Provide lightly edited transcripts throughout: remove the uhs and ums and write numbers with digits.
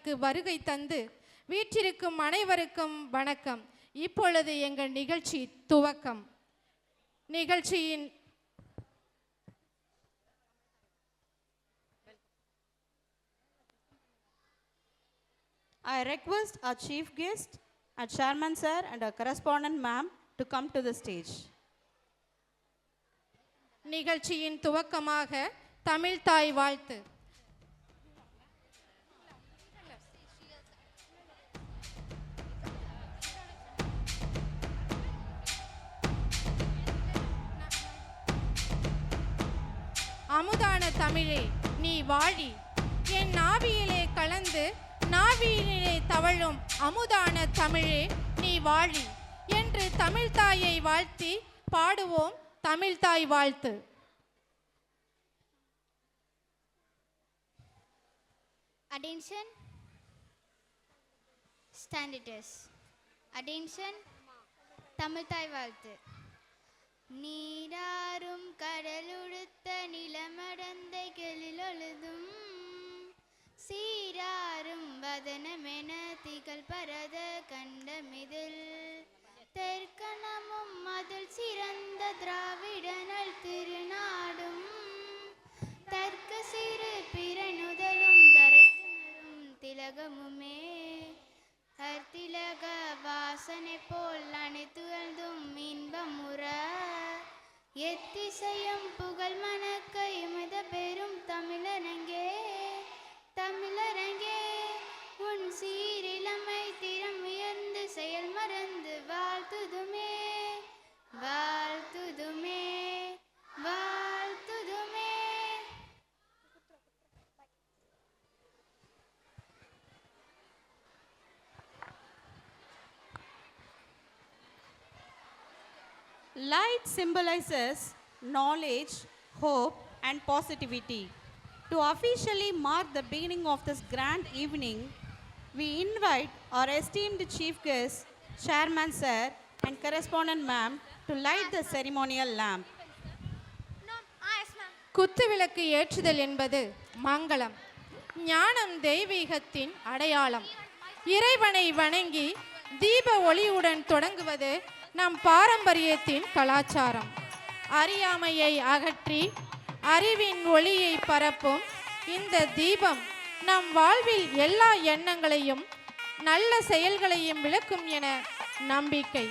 விழாவிற்கு வருகை தந்து வீற்றிருக்கும் அனைவருக்கும் வணக்கம். இப்பொழுது எங்கள் நிகழ்ச்சி துவக்கம். நிகழ்ச்சியின் I request our chief guest, our chairman sir and our correspondent ma'am to come to the stage. நிகழ்ச்சியின் துவக்கமாக தமிழ் தாய் வாழ்த்து. அமுதான தமிழே நீ வாழி, என் நாவியிலே கலந்து நாவியிலே தவழும் அமுதான தமிழே நீ வாழி என்று தமிழ்தாயை வாழ்த்தி பாடுவோம் தமிழ்தாய் வாழ்த்து. Attention, stand it is. Attention, தமிழ்தாய் வாழ்த்து. நீராறும் கடலுடுத்த நிலமடந்தை கெளிலொழுதும் சீராறும் வதனமென திகழ் பரத கண்டமிதில் தெற்கணமும் அதில் சிறந்த திராவிடனல் திருநாடும் தர்க்க சிறு பிறனுதலும் தரைத்துணரும் திலகமுமே திலக வாசனை போல் அனைத்துழ்ந்தும் இன்பமுற எத்திசையும் புகழ் மணக்க எமத பெரும் தமிழரங்கே தமிழரங்கே உன் சீரிழமை திறம் உயர்ந்து செயல் மறந்து வாழ்த்துதுமே வாழ்த்துதுமே வாழ்த்துதுமே. Light symbolizes knowledge, hope and positivity. To officially mark the beginning of this grand evening, we invite our esteemed chief guest, chairman sir and correspondent ma'am to light the ceremonial lamp. குத்துவிளக்கு ஏற்றுதல் என்பது மங்களம், ஞானம் தெய்வீகத்தின் அடையாளம். இறைவனை வணங்கி தீப ஒளியுடன் தொடங்குவது நம் பாரம்பரியத்தின் கலாச்சாரம். அறியாமையை அகற்றி அறிவின் ஒளியை பரப்பும் இந்த தீபம் நம் வாழ்வில் எல்லா எண்ணங்களையும் நல்ல செயல்களையும் விளக்கும் என நம்பிக்கை.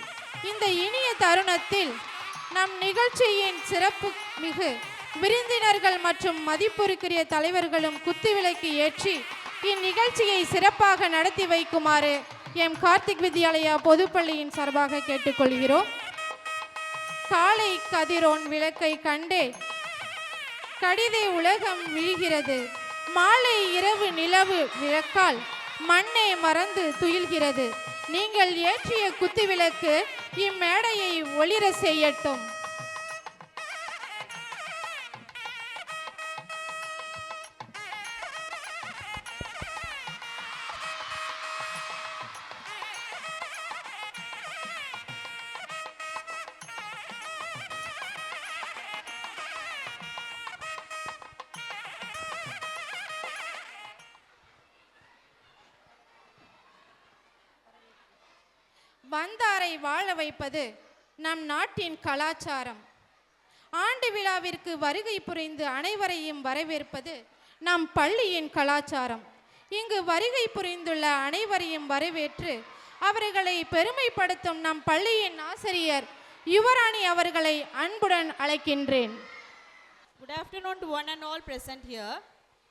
இந்த இனிய தருணத்தில் நம் நிகழ்ச்சியின் சிறப்பு மிகு விருந்தினர்கள் மற்றும் மதிப்புக்குரிய தலைவர்களும் குத்துவிளக்கு ஏற்றி இந்நிகழ்ச்சியை சிறப்பாக நடத்தி வைக்குமாறு எம் கார்த்திக் வித்யாலயா பொதுப்பள்ளியின் சார்பாக கேட்டுக்கொள்கிறோம். காலை கதிரோன் விளக்கை கண்டே கடிதை உலகம் விழுகிறது, மாலை இரவு நிலவு விளக்கால் மண்ணே மறந்து துயில்கிறது. நீங்கள் ஏற்றிய குத்துவிளக்கு இம்மேடையை ஒளிர செய்யட்டும். வந்தாரை வாழ வைப்பது நம் நாட்டின் கலாச்சாரம். ஆண்டு விழாவிற்கு வருகை புரிந்து அனைவரையும் வரவேற்பது நம் பள்ளியின் கலாச்சாரம். இங்கு வருகை புரிந்துள்ள அனைவரையும் வரவேற்று அவர்களை பெருமைப்படுத்தும் நம் பள்ளியின் ஆசிரியர் யுவராணி அவர்களை அன்புடன் அழைக்கின்றேன். Good afternoon to one and all present here.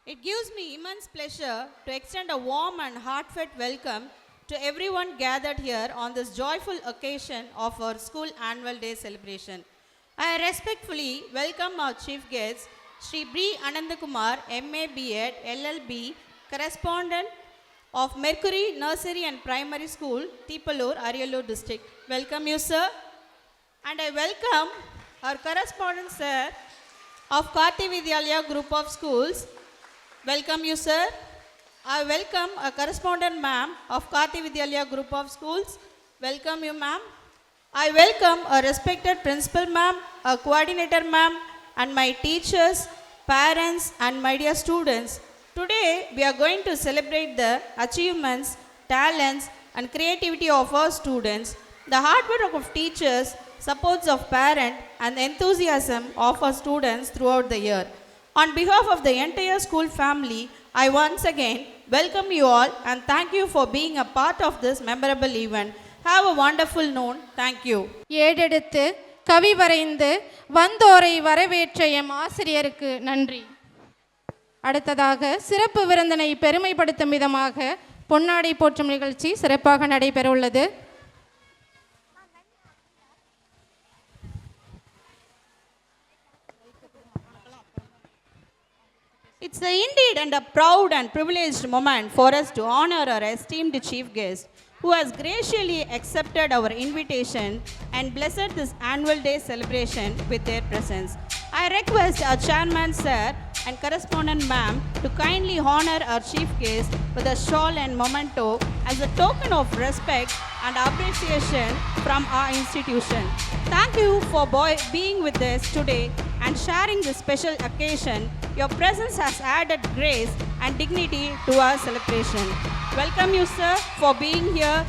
It gives me immense pleasure to extend a warm and heartfelt welcome to everyone gathered here on this joyful occasion of our school annual day celebration. I respectfully welcome our chief guest, Shri B. Anandakumar, MA B.Ed, LLB, correspondent of Mercury Nursery and Primary School, Tipalur, Ariyallur district. Welcome you, sir. And I welcome our correspondent sir of Karthi Vidyalaya Group of Schools. Welcome you, sir. I welcome a correspondent ma'am of Karthi Vidyalaya Group of Schools. Welcome you, ma'am. I welcome a respected principal ma'am, a coordinator ma'am, and my teachers, parents, and my dear students Today, we are going to celebrate the achievements, talents, and creativity of our students, the hard work of teachers, supports of parents, and the enthusiasm of our students throughout the year. On behalf of the entire school family, I once again welcome you all and thank you for being a part of this memorable event. Have a wonderful noon. Thank you. ஏடெடுத்து கவி வரைந்து வந்தோரை வரவேற்ற M ஆசிரியருக்கு நன்றி. அடுத்ததாக சிறப்பு விருந்தினை பெருமைப்படுத்தும் விதமாக பொன்னாடை போற்றும் நிகழ்ச்சி சிறப்பாக நடைபெற உள்ளது. It's indeed and a proud and privileged moment for us to honor our esteemed chief guest who has graciously accepted our invitation and blessed this annual day celebration with their presence. I request our chairman sir and correspondent ma'am to kindly honor our chief guest with a shawl and memento as a token of respect and appreciation from our institution. Thank you for being with us today and sharing this special occasion. Your presence has added grace and dignity to our celebration. Welcome you, sir, for being here.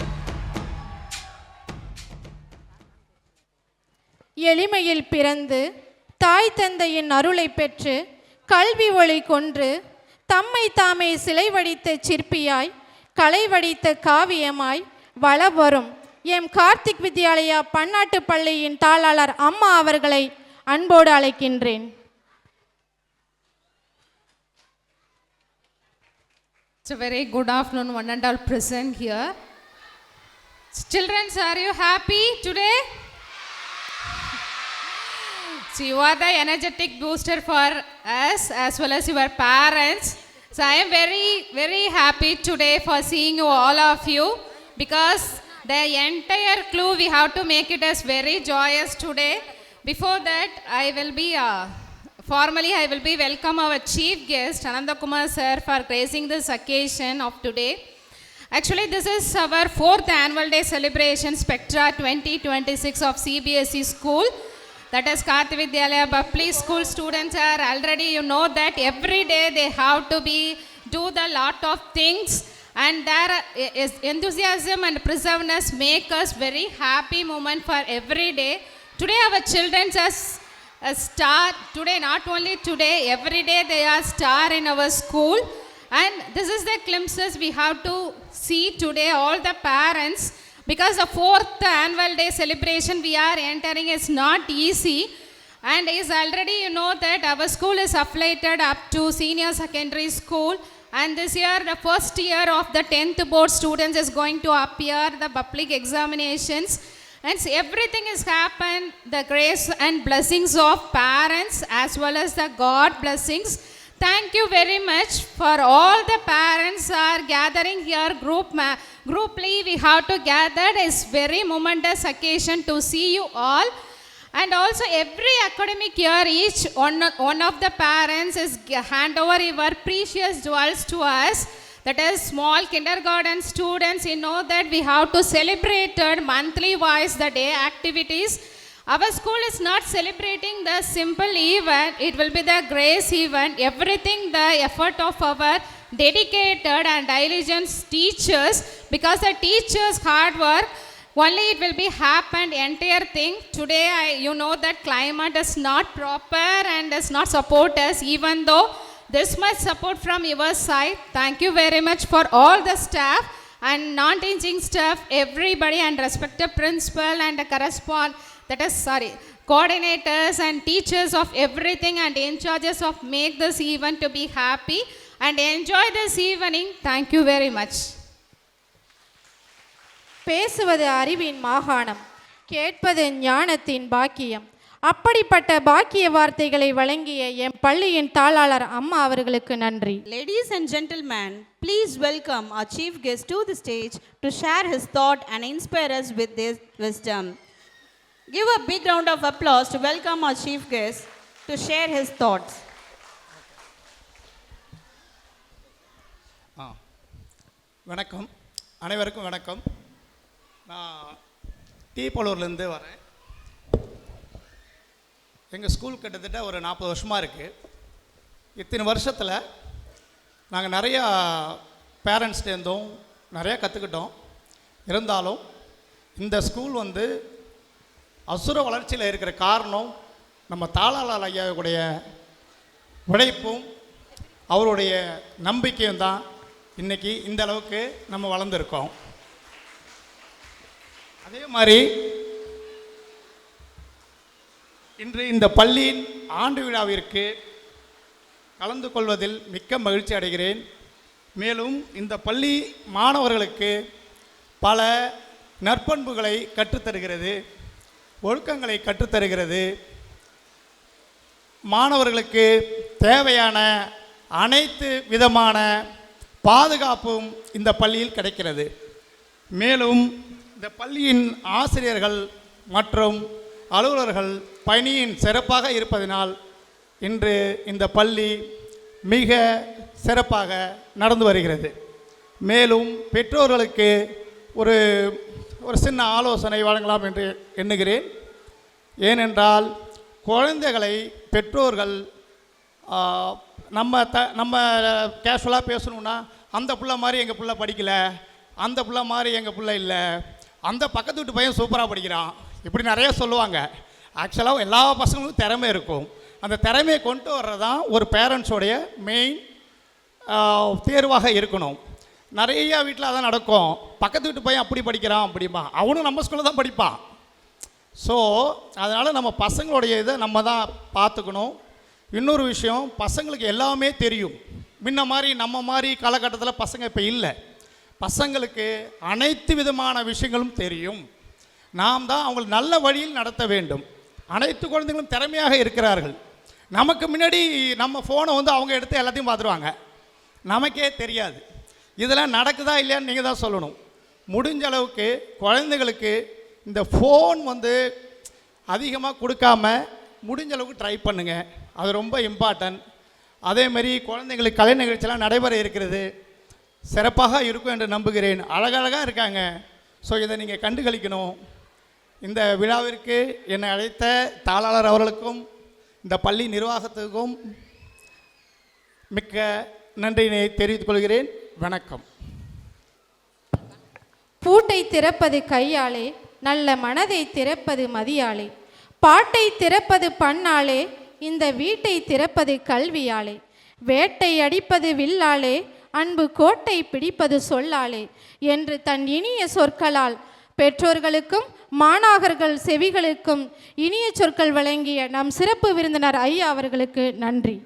எளிமையில் பிறந்து தாய் தந்தையின் அருளை பெற்று கல்வி ஒளி கொன்று தம்மை தாமே சிலை வடித்த சிற்பியாய் கலை வடித்த காவியமாய் வளவரும் எம் கார்த்திக் வித்யாலயா பன்னாட்டு பள்ளியின் தாளாளர் அம்மா அவர்களை அன்போடு அழைக்கின்றேன். It's a very good afternoon, one and all present here. Children, are you happy today? So you are the energetic booster for us as well as your parents. So I am very, very happy today for seeing you, all of you, because the entire clue we have to make it as very joyous today. Before that, I will be formally welcome our chief guest Ananda Kumar sir for gracing this occasion of today. Actually, this is our 4th annual day celebration Spectra 2026 of CBSE school. That is Karthi Vidyalaya Public School students are already, you know that every day they have to do the lot of things, and their enthusiasm and perseverance make us very happy moment for every day. Today our children are a star. Today, not only today, every day they are star in our school, and this is the glimpses we have to see today, all the parents, because the 4th annual day celebration we are entering is not easy, and is already, you know that our school is affiliated up to senior secondary school, and this year the first year of the 10th board students is going to appear the public examinations. And everything has happened, the grace and blessings of parents as well as the God blessings. Thank you very much for all the parents are gathering here grouply. We have to gather. It's very momentous occasion to see you all. And also every academic year, each one of the parents is hand over your precious jewels to us. That is small kindergarten students, you know that we have to celebrate monthly wise the day activities. Our school is not celebrating the simple event, it will be the grace event. Everything the effort of our dedicated and diligent teachers, because the teachers hard work, only it will be happened entire thing. Today you know that climate is not proper and does not support us, even though this much support from your side. Thank you very much for all the staff and non-teaching staff, everybody, and respected principal and coordinators and teachers of everything and in charges of make this event to be happy and enjoy this evening. Thank you very much. பேசுவது அறிவின் மாகாணம், கேட்பது ஞானத்தின் பாக்கியம். அப்படிப்பட்ட பாக்கிய வார்த்தைகளை வழங்கிய எம் பள்ளியின் தாளாளர் அம்மா அவர்களுக்கு நன்றி. Ladies and gentlemen, please welcome our chief guest to the stage to share his thought and inspire us with his wisdom. Give a big round of applause to welcome our chief guest to share his thoughts. வணக்கம், அனைவருக்கும் வணக்கம். நான் டீப்பலூர்லேருந்து வரேன். எங்கள் school கிட்டத்தட்ட ஒரு 40 வருஷமாக இருக்குது. இத்தனை வருஷத்தில் நாங்கள் நிறையா பேரண்ட்ஸ்டேருந்தும் நிறையா கற்றுக்கிட்டோம். இருந்தாலும் இந்த ஸ்கூல் வந்து அசுர வளர்ச்சியில் இருக்கிற காரணம் நம்ம தாளாளர் ஐயாவுடைய உழைப்பும் அவருடைய நம்பிக்கையும் தான் இன்றைக்கி இந்த அளவுக்கு நம்ம வளர்ந்துருக்கோம். அதே மாதிரி இன்று இந்த பள்ளியின் ஆண்டு விழாவிற்கு கலந்து கொள்வதில் மிக்க மகிழ்ச்சி அடைகிறேன். மேலும் இந்த பள்ளி மாணவர்களுக்கு பல நற்பண்புகளை கற்றுத்தருகிறது, ஒழுக்கங்களை கற்றுத்தருகிறது. மாணவர்களுக்கு தேவையான அனைத்து விதமான பாதுகாப்பும் இந்த பள்ளியில் கிடைக்கிறது. மேலும் இந்த பள்ளியின் ஆசிரியர்கள் மற்றும் அலுவலர்கள் பணியின் சிறப்பாக இருப்பதனால் இன்று இந்த பள்ளி மிக சிறப்பாக நடந்து வருகிறது. மேலும் பெற்றோர்களுக்கு ஒரு ஒரு சின்ன ஆலோசனை வழங்கலாம் என்று எண்ணுகிறேன். ஏனென்றால் குழந்தைகளை பெற்றோர்கள் நம்ம கேஷுவலாக பேசணுன்னா அந்த பிள்ளை மாதிரி எங்கள் பிள்ளை படிக்கலை, அந்த பிள்ளை மாதிரி எங்கள் பிள்ளை இல்லை, அந்த பக்கத்து வீட்டு பையன் சூப்பராக படிக்கிறான், இப்படி நிறைய சொல்லுவாங்க. ஆக்சுவலாக எல்லா பசங்களுக்கும் திறமை இருக்கும். அந்த திறமையை கொண்டு வர்றது தான் ஒரு பேரண்ட்ஸோடைய மெயின் தேர்வாக இருக்கணும். நிறைய வீட்டில் அதான் நடக்கும். பக்கத்து வீட்டு பையன் அப்படி படிக்கிறான் அப்படிமா, அவனும் நம்ம ஸ்கூலில் தான் படிப்பான். ஸோ அதனால் நம்ம பசங்களுடைய இதை நம்ம தான் பார்த்துக்கணும். இன்னொரு விஷயம், பசங்களுக்கு எல்லாமே தெரியும். முன்ன மாதிரி நம்ம மாதிரி காலகட்டத்தில் பசங்க இப்போ இல்லை. பசங்களுக்கு அனைத்து விதமான விஷயங்களும் தெரியும். நாம் தான் அவங்களை நல்ல வழியில் நடத்த வேண்டும். அனைத்து குழந்தைகளும் திறமையாக இருக்கிறார்கள். நமக்கு முன்னாடி நம்ம ஃபோனை வந்து அவங்க எடுத்து எல்லாத்தையும் பார்த்துருவாங்க, நமக்கே தெரியாது. இதெல்லாம் நடக்குதா இல்லையான்னு நீங்கள் தான் சொல்லணும். முடிஞ்ச அளவுக்கு குழந்தைகளுக்கு இந்த ஃபோன் வந்து அதிகமாக கொடுக்காம முடிஞ்ச அளவுக்கு ட்ரை பண்ணுங்கள். அது ரொம்ப இம்பார்ட்டன்ட். அதேமாரி குழந்தைங்களுக்கு கலை நிகழ்ச்சியெல்லாம் நடைபெற இருக்கிறது, சிறப்பாக இருக்கும் என்று நம்புகிறேன். அழகழகாக இருக்காங்க. ஸோ இதை நீங்கள் கண்டுகளிக்கணும். இந்த விழாவிற்கு என்னை அழைத்த தாளாளர் அவர்களுக்கும் இந்த பள்ளி நிர்வாகத்துக்கும் மிக்க நன்றியினை தெரிவித்துக் கொள்கிறேன். வணக்கம். பூட்டை திறப்பது கையாலே, நல்ல மனதை திறப்பது மதியாலே, பாட்டை திறப்பது பண்ணாலே, இந்த வீட்டை திறப்பது கல்வியாலே, வேட்டை அடிப்பது வில்லாலே, அன்பு கோட்டை பிடிப்பது சொல்லாலே என்று தன் இனிய சொற்களால் பெற்றோர்களுக்கும் மாணாக்கர்கள் செவிகளுக்கும் இனிய சொற்கள் வழங்கிய நம் சிறப்பு விருந்தினர் ஐயா அவர்களுக்கு நன்றி.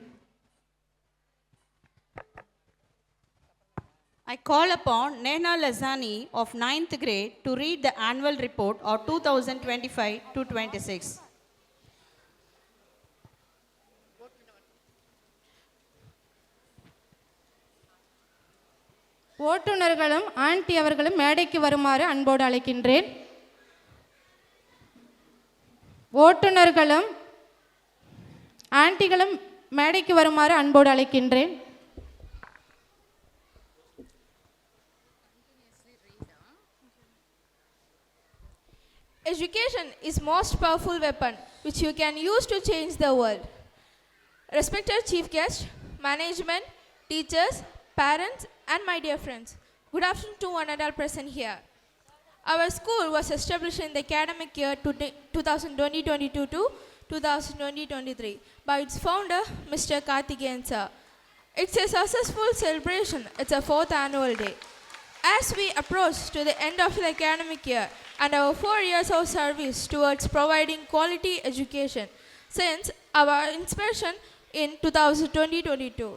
I call upon Nehna Lazani of 9th grade to read the annual report of 2025-26. ஓட்டுநர்களும் aunty அவர்களும் மேடைக்கு வருமாறு அன்போடு அழைக்கின்றேன். ஓட்டுநர்களும் ஆண்டிகளும் மேடைக்கு வருமாறு அன்போடு அழைக்கின்றேன். Education is most powerful weapon which you can use to change the world. Respected chief guest, management, teachers, parents and my dear friends, good afternoon to one and all present here. Our school was established in the academic year 2020-22 to 2020-23 by its founder Mr. Karthikeyan sir. It's a successful celebration. It's a 4th annual day. As we approach to the end of the academic year and our 4 years of service towards providing quality education since our inspiration in 2020-22,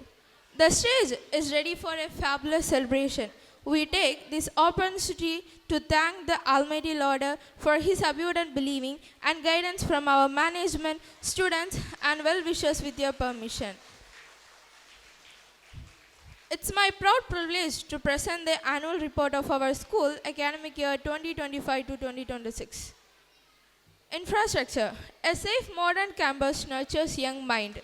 the stage is ready for a fabulous celebration. We take this opportunity to thank the Almighty Lord for His abundant believing and guidance from our management, students and well-wishers with your permission. It's my proud privilege to present the annual report of our school academic year 2025-2026. Infrastructure. A safe modern campus nurtures young mind.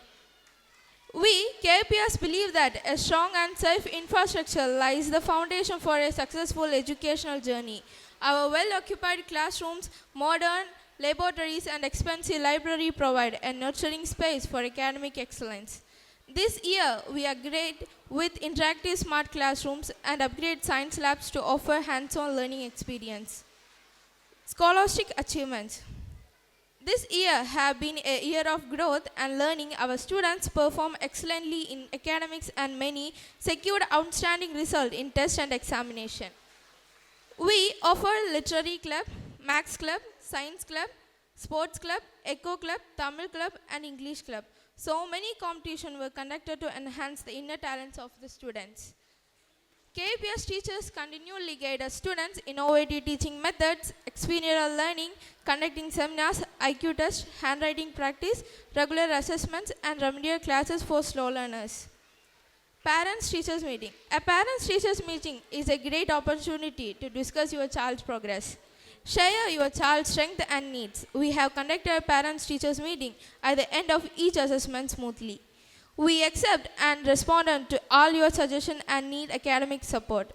We, KPS, believe that a strong and safe infrastructure lies the foundation for a successful educational journey. Our well-occupied classrooms, modern laboratories and expensive library provide a nurturing space for academic excellence. This year, we upgrade with interactive smart classrooms and upgrade science labs to offer hands-on learning experience. Scholastic achievements. This year have been a year of growth and learning. Our students perform excellently in academics and many secured outstanding results in test and examination. We offer literary club, maths club, science club, sports club, eco club, Tamil club and English club. So many competitions were conducted to enhance the inner talents of the students. KPS teachers continually guide our students innovative teaching methods, experiential learning, conducting seminars, IQ tests, handwriting practice, regular assessments, and remedial classes for slow learners. Parents-teachers meeting. A parents-teachers meeting is a great opportunity to discuss your child's progress. Share your child's strengths and needs. We have conducted a parents-teachers meeting at the end of each assessment smoothly. We accept and respond to all your suggestions and need academic support.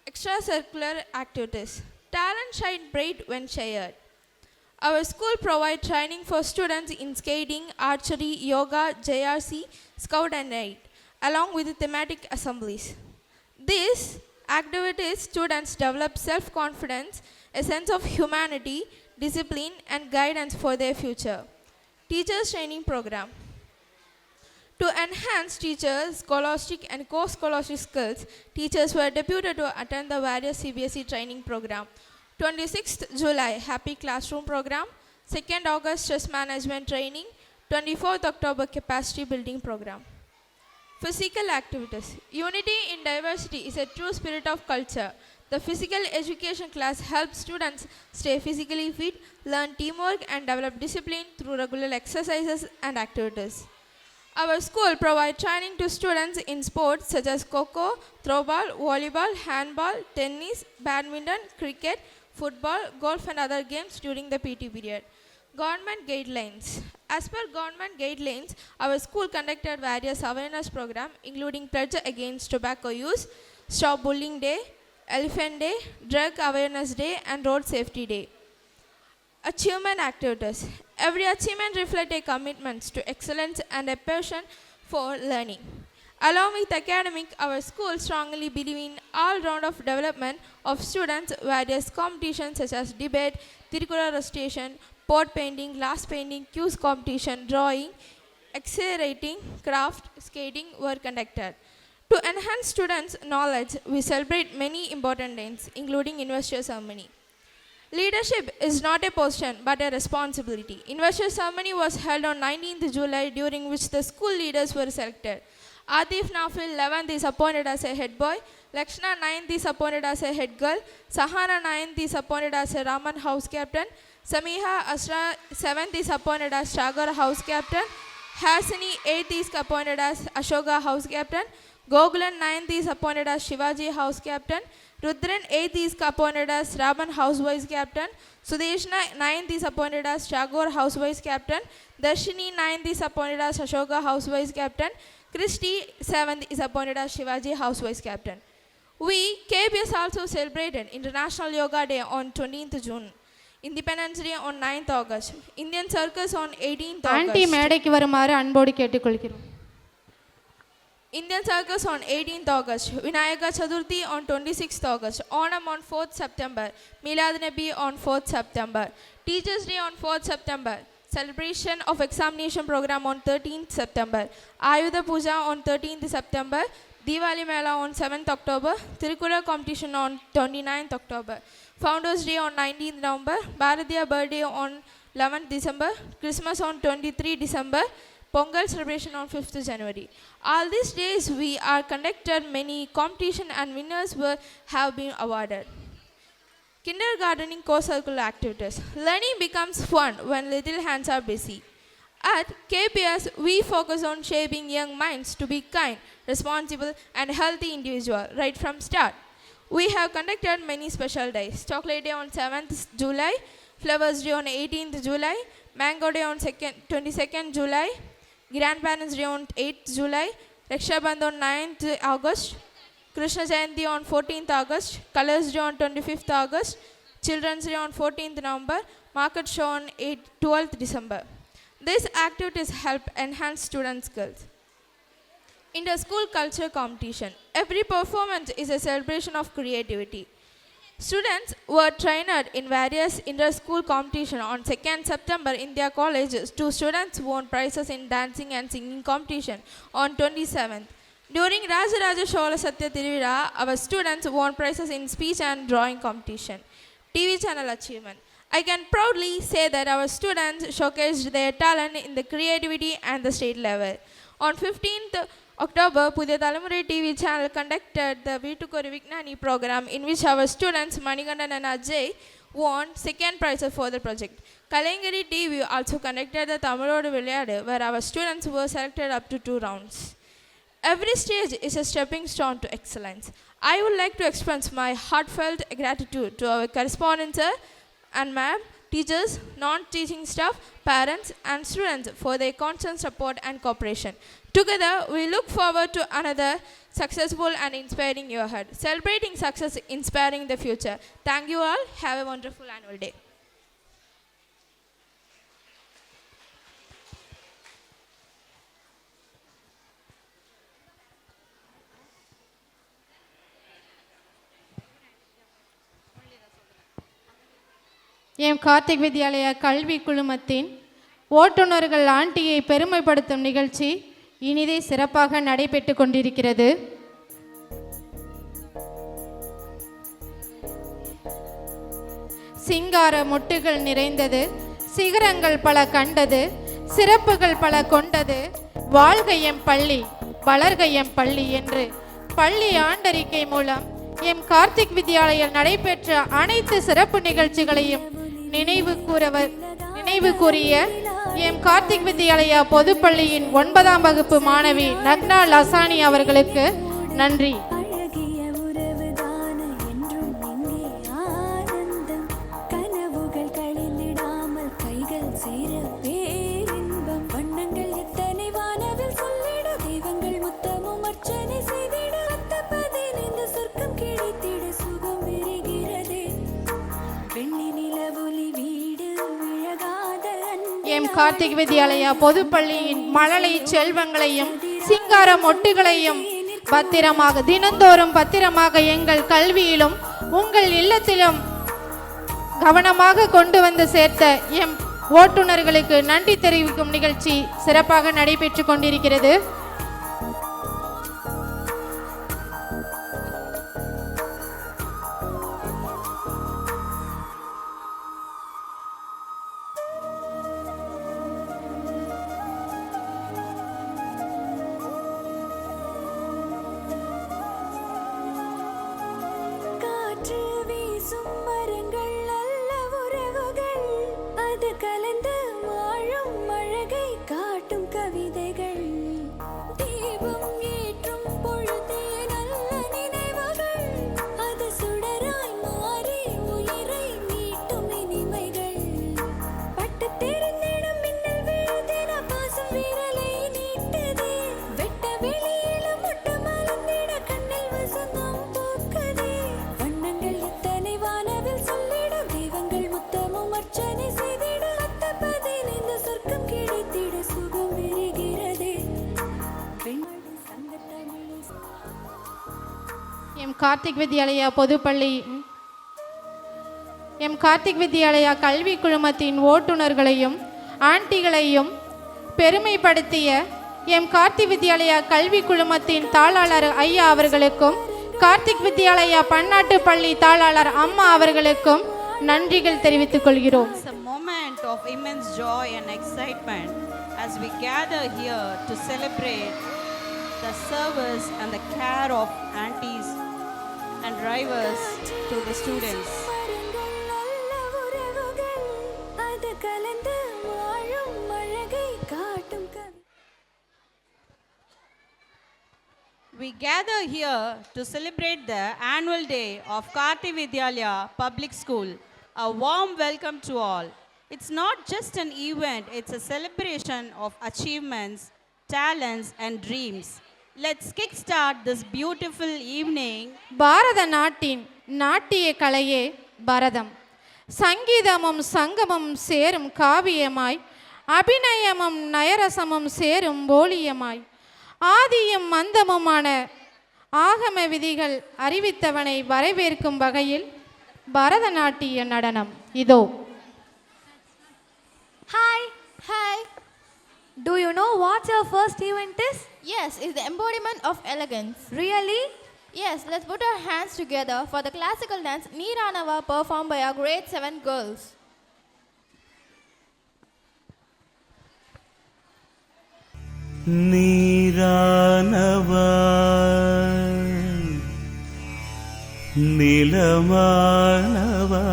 Extracurricular activities. Talent shine bright when shared. Our school provides training for students in skating, archery, yoga, JRC, Scout and Guide, along with the thematic assemblies. These activities, students develop self-confidence, a sense of humanity, discipline, and guidance for their future. Teachers Training Program. To enhance teachers' scholastic and co-scholastic skills, teachers were deputed to attend the various CBSE training program. 26th July, Happy Classroom Program. 2nd August, Stress Management Training. 24th October, Capacity Building Program. Physical activities. Unity in diversity is a true spirit of culture. The physical education class helps students stay physically fit, learn teamwork, and develop discipline through regular exercises and activities. Our school provides training to students in sports such as Kho-Kho, throwball, volleyball, handball, tennis, badminton, cricket, football, golf and other games during the PT period. Government guidelines. As per government guidelines, our school conducted various awareness programs including Pledge Against Tobacco Use, Stop Bullying Day, Elephant Day, Drug Awareness Day and Road Safety Day. Achievement activities. Every achievement reflects a commitment to excellence and a passion for learning. Along with academic, our school strongly believes in all-round of development of students. Various competitions such as debate, Tirukkural recitation, pot painting, glass painting, quiz competition, drawing, accelerating, craft, skating were conducted. To enhance students' knowledge, we celebrate many important days, including Investor Ceremony. Leadership is not a position but a responsibility. Investor Ceremony was held on 19th July, during which the school leaders were selected. Atif Nafil 11th is appointed as a head boy, Lakshna 9th is appointed as a head girl, Sahana 9th is appointed as a Raman house captain, Samiha Asra 7th is appointed as Sagar house captain, Hasini 8th is appointed as Ashoka house captain, Gokulan 9th is appointed as Shivaji house captain, Rudran 8th is appointed as Raman house vice captain, Sudeshna 9th is appointed as Tagore house vice captain, Darshini 9th is appointed as Ashoka house vice captain, Christy 7th is appointed as Shivaji house vice captain. We, KBS, also celebrated International Yoga Day on 20th June, Independence Day on 9th August, Indian Circus on 18th aunty August. மேடைக்கு வருமாறு அன்போடு கேட்டுக்கொள்கிறோம். Indian Circus on 18th August, Vinayaka Chaturthi on 26th August, Onam on 4th September, Milad Nabi on 4th September, Teachers Day on 4th September, celebration of examination program on 13th September, Ayudha Puja on 13th September, Diwali Mela on 7th October, Tirukkural competition on 29th October, Founders Day on 19th November, Bharatiya birthday on 11th December, Christmas on 23 December, Pongal celebration on 5th January. All these days we are conducted many competition and winners have been awarded. Kindergartening co-curricular activities. Learning becomes fun when little hands are busy. At KPS, we focus on shaping young minds to be kind, responsible and healthy individuals right from start. We have conducted many special days. Chocolate Day on 7th July, Flowers Day on 18th July, Mango Day on 22nd July, Grandparents Day on 8th July, Raksha Bandhan on 9th August, Krishna Jayanti on 14th August, Colors Day on 25th August, Children's Day on 14th November, Market Show on 12th December. These activities help enhance students' skills. Inter-school culture competition. Every performance is a celebration of creativity. Students were trained in various inter-school competition. On 2nd September in their colleges, 2 students won prizes in dancing and singing competition. On 27th, during Rajaraja Chola Satya Tiruvira, our students won prizes in speech and drawing competition. TV channel achievement. I can proudly say that our students showcased their talent in the creativity and the state level. On 15th October, Pudhiya Thalumurai TV channel conducted the Veetukkoru Vignani program in which our students Manikandan and Ajay won 2nd prize for the project. Kalangari TV also conducted the Tamilodu Vilayadu where our students were selected up to 2 rounds. Every stage is a stepping stone to excellence. I would like to express my heartfelt gratitude to our correspondents and ma'am, teachers, non-teaching staff, parents and students for their constant support and cooperation. Together, we look forward to another successful and inspiring year ahead. Celebrating success, inspiring the future. Thank you all. Have a wonderful annual day. M Karthik Vidyalaya கல்வி குழுமத்தின் ஓட்டுநர்கள் ஆண்டியை பெருமைப்படுத்தும் நிகழ்ச்சி இனிதே சிறப்பாக நடைபெற்று கொண்டிருக்கிறது. சிங்கார மொட்டுகள் நிறைந்தது, சிகரங்கள் பல கண்டது, சிறப்புகள் பல கொண்டது, வாழ்க எம் பள்ளி வளர்க எம் பள்ளி என்று பள்ளி ஆண்டறிக்கை மூலம் எம் கார்த்திக் வித்யாலயில் நடைபெற்ற அனைத்து சிறப்பு நிகழ்ச்சிகளையும் நினைவு கூறிய எம் கார்த்திக் வித்யாலயா பொதுப்பள்ளியின் 9ஆம் வகுப்பு மாணவி நக்னா லசானி அவர்களுக்கு நன்றி. எம் கார்த்திக் வித்யாலயா பொதுப்பள்ளியின் மழலை செல்வங்களையும் சிங்கார மொட்டுகளையும் பத்திரமாக தினந்தோறும் பத்திரமாக எங்கள் கல்வியிலும் உங்கள் இல்லத்திலும் கவனமாக கொண்டு வந்து சேர்த்த எம் ஓட்டுநர்களுக்கு நன்றி தெரிவிக்கும் நிகழ்ச்சி சிறப்பாக நடைபெற்று கொண்டிருக்கிறது. கலந்து வாழும் அழகை காட்டும் கவிதைகள், தீபம் ஏற்றும் பொழுதே நல்ல நினைவுகள், அது சுடராய் மாறி உயிரை மீட்டும் இனிமைகள், பட்டு தெரிந்திடும் மின்னல் விழுதின பாசம் விரலை நீட்டதே, வெட்ட வெளியில முட்டு மலர்ந்திட கண்ணில் வசந்தம் பூக்கதே, வண்ணங்கள் எத்தனை வானவில் சொல்லிட தெய்வங்கள் முத்தமும் அர்ச்சனை செய்திட எம் கார்த்திக் வித்யாலயா பொதுப்பள்ளி எம் கார்த்திக் வித்யாலயா கல்வி குழுமத்தின் ஓட்டுநர்களையும் ஆண்டிகளையும் பெருமைப்படுத்திய எம் கார்த்திக் வித்யாலயா கல்வி குழுமத்தின் தாளாளர் ஐயா அவர்களுக்கும் கார்த்திக் வித்யாலயா பன்னாட்டு பள்ளி தாளாளர் அம்மா அவர்களுக்கும் நன்றிகள் தெரிவித்துக் கொள்கிறோம். It's a moment of immense joy and excitement as we gather here to celebrate the service and the care of aunties and drivers to the students. We gather here to celebrate the annual day of Karthi Vidyalaya Public School. A warm welcome to all. It's not just an event, it's a celebration of achievements, talents and dreams. Let's kickstart this beautiful evening. பாரத நாட்டின் நாட்டிய கலையே பரதம். சங்கீதமும் சங்கமும் சேரும் காவியமாய், அபிநயமும் நயரசமும் சேரும் போலியமாய், ஆதியும் அந்தமுமான ஆகம விதிகள் அறிவித்தவனை வரவேற்கும் வகையில் பரதநாட்டிய நடனம் இதோ. Hi. Hi. Do you know what your first event is? Yes, it's the embodiment of elegance. Really? Yes, let's put our hands together for the classical dance Neeranava performed by our grade 7 girls. நீரானவா நிலமானவா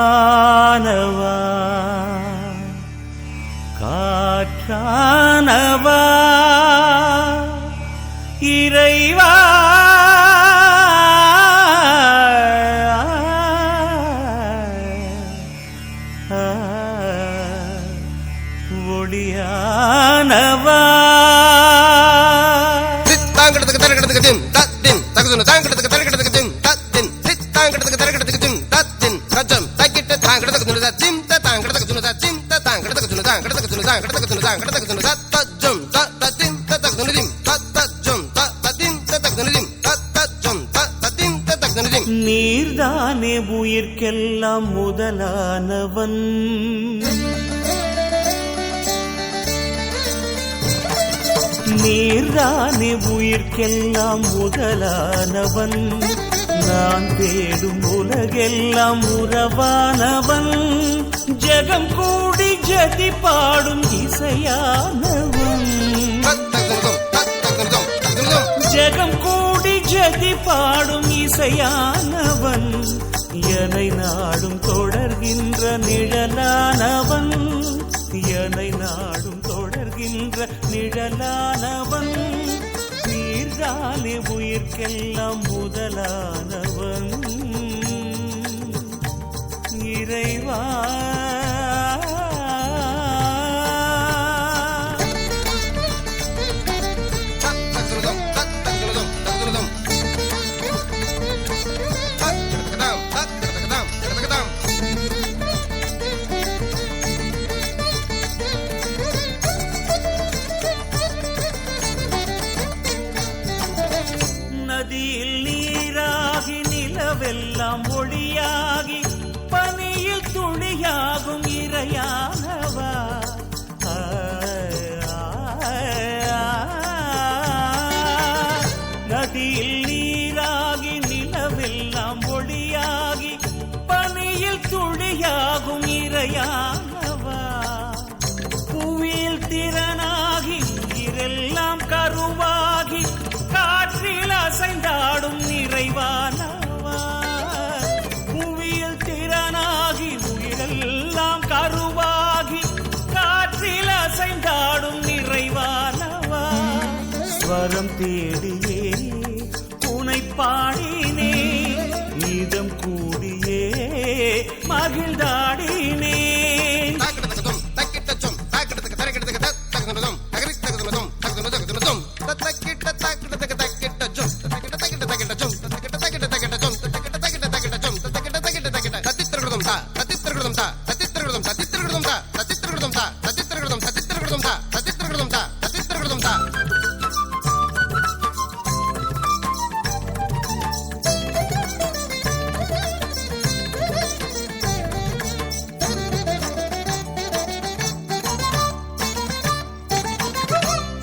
விண்ணானவா காற்றானவா இறைவா ஒளியானவா நீர்தானே உயிர்க்கெல்லாம் முதலானவன் நீர்தானே உயிர்க்கெல்லாம் முதலானவன் நான் தேடும் உலகெல்லாம் உறவானவன் ஜெகம் கூடி ஜதி பாடும் இசையானவன் ஜெகம் கூடி ஜதி பாடும் இசையானவன் என்னை நாடும் தொடர்கின்ற நிழலானவன் என்னை நாடும் தொடர்கின்ற நிழலானவன் நீர்தானே உயிர்க்கெல்லாம் முதலானவன் இறைவா நதியில் நீராகி நிலவெல்லாம் ஒளியாகி பனியில் துளியாகும் இறையானவா நதியில் நீராகி நிலவெல்லாம் ஒளியாகி பனியில் துளியாகும் இறையானவா புவியில் திறனாகி உயிரெல்லாம் கருவாகி காற்றில் அசைந்தாடும் நிறைவானவா புவியில் திறனாகி உயிரெல்லாம் கருவாகி காற்றில் அசைந்தாடும் நிறைவானவா ஸ்வரம் தேடியே உனை பாடினே இதம் கூடியே மகிழ்ந்தாடினே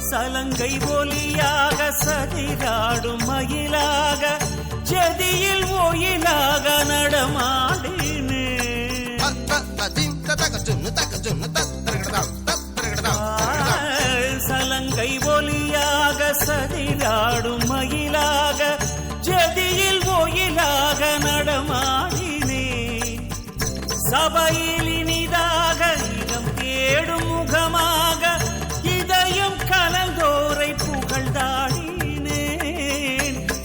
சலங்கை ஒலியாக சதிராடும் மயிலாக ஜதியில் ஒயிலாக நடமாடினே சலங்கை ஒலியாக சதிராடும் மயிலாக ஜதியில் ஒயிலாக நடமாடினே சபையில் இனிதாக இடம் தேடும் முகமாக இதயம் கலந்தோரை புகழ்ந்தாடினேன்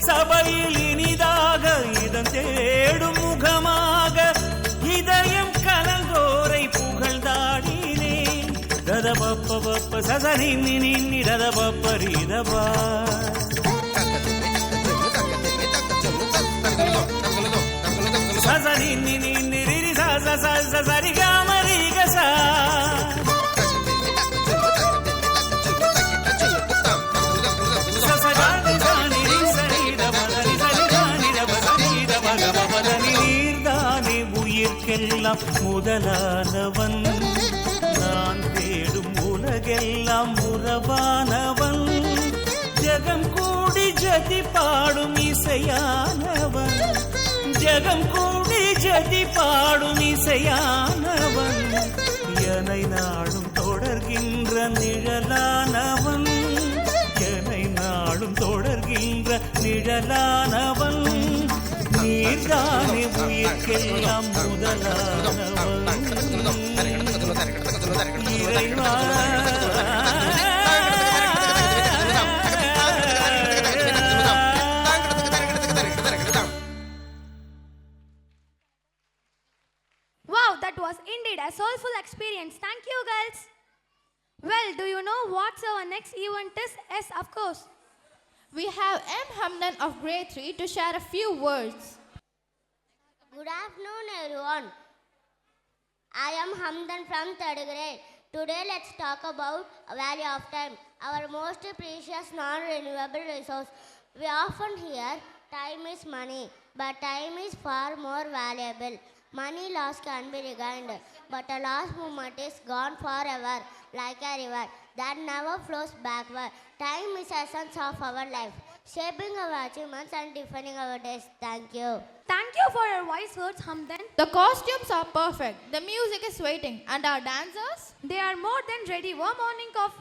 சபையில் இனிதாக இதம் தேடும் முகமாக இதயம் கலந்தோரை புகழ்ந்தாடினேன் ததபப்ப பப்ப சசனி நின்னி ததபப்ப ரீதபா சசனி நின்னி ரிரி ச ச ச ச சரி காம ரி க ச உயிர்க்கெல்லாம் முதலானவன் நான் தேடும் உலகெல்லாம் உறவானவன் ஜெகம் கூடி ஜதி பாடும் இசையானவன் ஜெகம் கூடி ஜதி பாடும் இசையானவன் என்னை நாளும் தொடர்கின்ற நிழலானவன் என்னை நாளும் தொடர்கின்ற நிழலானவன் நீர்தானே உயிர்க்கெல்லாம் முதலானவன் இறைவா Wow, that was indeed a soulful experience. Thank you, girls. Well, do you know what our next event is? Yes, of course. We have M. Hamdan of grade 3 to share a few words. Good afternoon, everyone. I am Hamdan from 3rd grade. Today, let's talk about value of time, our most precious non-renewable resource. We often hear time is money, but time is far more valuable. Money lost can be regained, but a lost moment is gone forever, like a river that never flows backward. Time is the essence of our life, shaping our achievements and defining our days. Thank you. Thank you for your wise words, Hamdan. The costumes are perfect, the music is waiting, and our dancers? They are more than ready. Warm morning coffee.